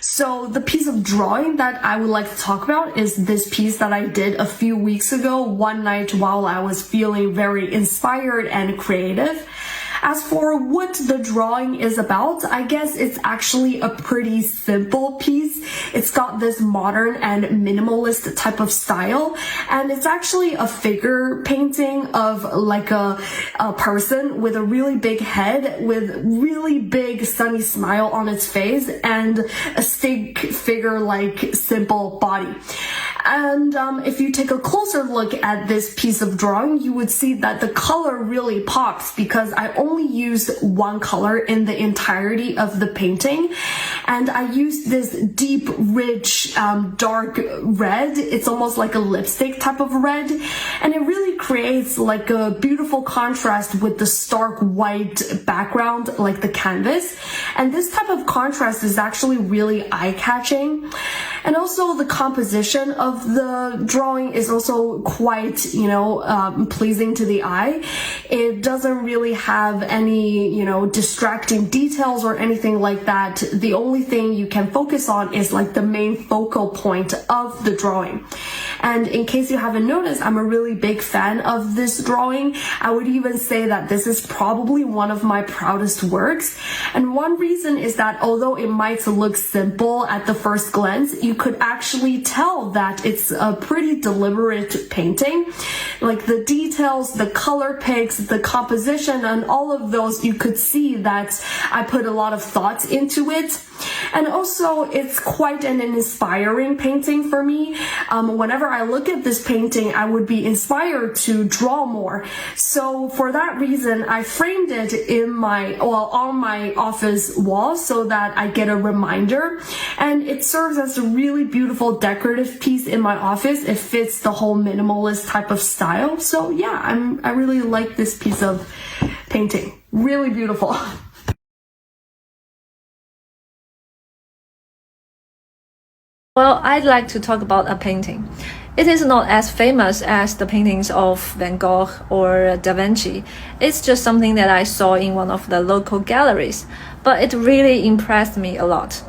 So the piece of drawing that I would like to talk about is this piece that I did a few weeks ago, one night while I was feeling very inspired and creative. As for what the drawing is about, I guess it's actually a pretty simple piece. It's got this modern and minimalist type of style, and it's actually a figure painting of like a person with a really big head with really big sunny smile on its face and a stick figure like simple body. And if you take a closer look at this piece of drawing, you would see that the color really pops because I only used one color in the entirety of the painting. And I used this deep, rich, dark red. It's almost like a lipstick type of red. And it really creates like a beautiful contrast with the stark white background, like the canvas. And this type of contrast is actually really eye-catching. And also the composition of the drawing is also quite, pleasing to the eye. It doesn't really have any, distracting details or anything like that. The only thing you can focus on is like the main focal point of the drawing. And in case you haven't noticed, I'm a really big fan of this drawing. I would even say that this is probably one of my proudest works. And one reason is that although it might look simple at the first glance, you could actually tell that it's a pretty deliberate painting. Like the details, the color picks, the composition, and all of those, you could see that I put a lot of thought into it. And also, it's quite an inspiring painting for me. Whenever I look at this painting, I would be inspired to draw more. So for that reason, I framed it on my office wall so that I get a reminder. And it serves as a really beautiful decorative piece in my office. It fits the whole minimalist type of style. So yeah, I really like this piece of painting. Really beautiful. Well, I'd like to talk about a painting. It is not as famous as the paintings of Van Gogh or Da Vinci. It's just something that I saw in one of the local galleries, but it really impressed me a lot.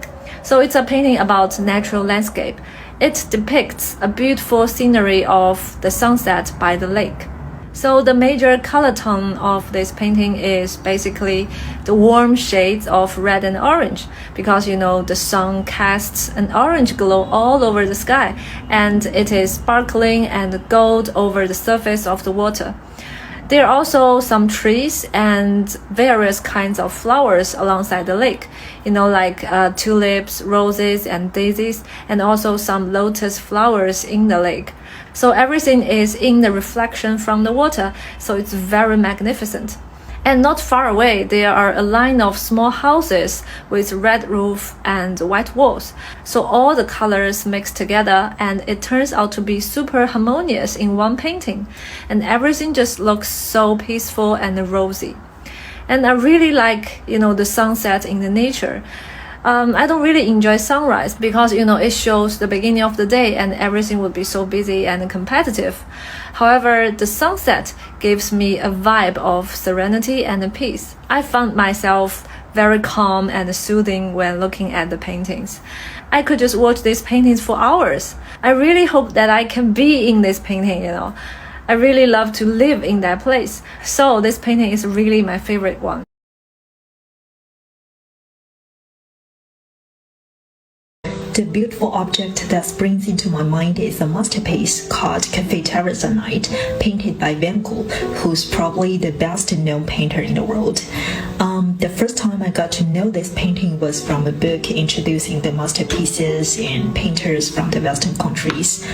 So it's a painting about natural landscape. It depicts a beautiful scenery of the sunset by the lake. So the major color tone of this painting is basically the warm shades of red and orange because, the sun casts an orange glow all over the sky and it is sparkling and gold over the surface of the water. There are also some trees and various kinds of flowers alongside the lake, like tulips, roses, and daisies, and also some lotus flowers in the lake. So everything is in the reflection from the water, so it's very magnificent. And not far away, there are a line of small houses with red roof and white walls. So all the colors mix together and it turns out to be super harmonious in one painting. And everything just looks so peaceful and rosy. And I really like, the sunset in the nature. I don't really enjoy sunrise because, it shows the beginning of the day and everything would be so busy and competitive. However, the sunset gives me a vibe of serenity and peace. I found myself very calm and soothing when looking at the paintings. I could just watch these paintings for hours. I really hope that I can be in this painting, I really love to live in that place. So this painting is really my favorite one. The beautiful object that springs into my mind is a masterpiece called Café Terrace at Night, painted by Van Gogh, who's probably the best known painter in the world. The first time I got to know this painting was from a book introducing the masterpieces and painters from the Western countries.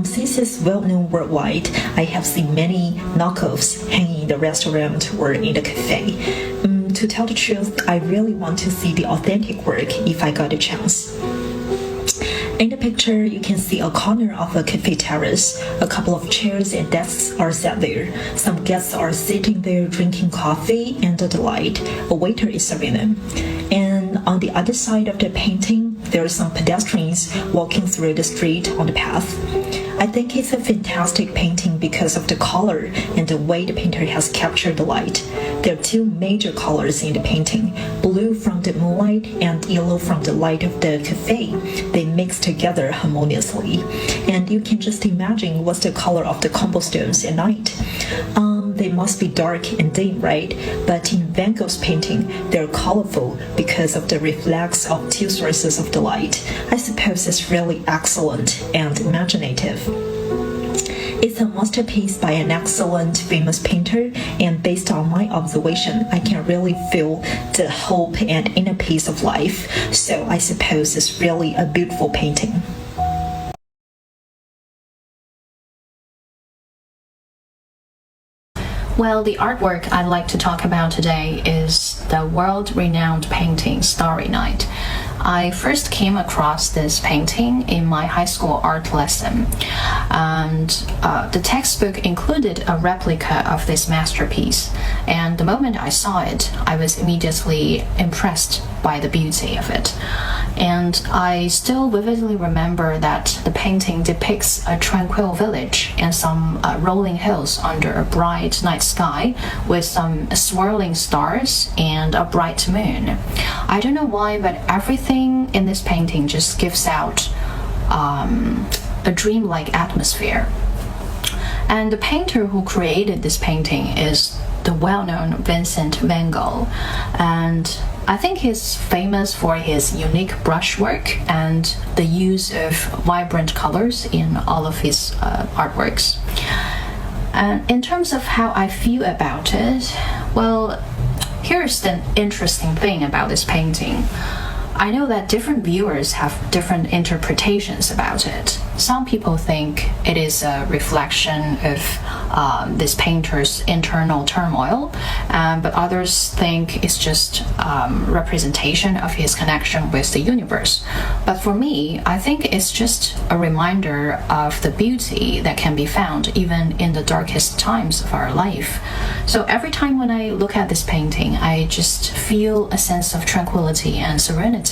Since it's well known worldwide, I have seen many knockoffs hanging in the restaurant or in the cafe. To tell the truth, I really want to see the authentic work if I got a chance. In the picture, you can see a corner of a cafe terrace. A couple of chairs and desks are set there. Some guests are sitting there drinking coffee, and at the light, a waiter is serving them. And on the other side of the painting, there are some pedestrians walking through the street on the path. I think it's a fantastic painting because of the color and the way the painter has captured the light. There are two major colors in the painting, blue from the moonlight and yellow from the light of the cafe. They mix together harmoniously. And you can just imagine what's the color of the cobblestones at night. They must be dark and dim, right? But in Van Gogh's painting, they're colorful because of the reflex of two sources of the light. I suppose it's really excellent and imaginative. It's a masterpiece by an excellent, famous painter, and based on my observation, I can really feel the hope and inner peace of life. So I suppose it's really a beautiful painting. Well, the artwork I'd like to talk about today is the world-renowned painting Starry Night. I first came across this painting in my high school art lesson, and the textbook included a replica of this masterpiece. And the moment I saw it, I was immediately impressed by the beauty of it. And I still vividly remember that the painting depicts a tranquil village and some rolling hills under a bright night sky with some swirling stars and a bright moon. I don't know why, but everything in this painting just gives out a dreamlike atmosphere. And the painter who created this painting is the well-known Vincent van Gogh, and I think he's famous for his unique brushwork and the use of vibrant colors in all of his artworks. And in terms of how I feel about it, well, here's the interesting thing about this painting. I know that different viewers have different interpretations about it. Some people think it is a reflection of this painter's internal turmoil, but others think it's just representation of his connection with the universe. But for me, I think it's just a reminder of the beauty that can be found even in the darkest times of our life. So every time when I look at this painting, I just feel a sense of tranquility and serenity.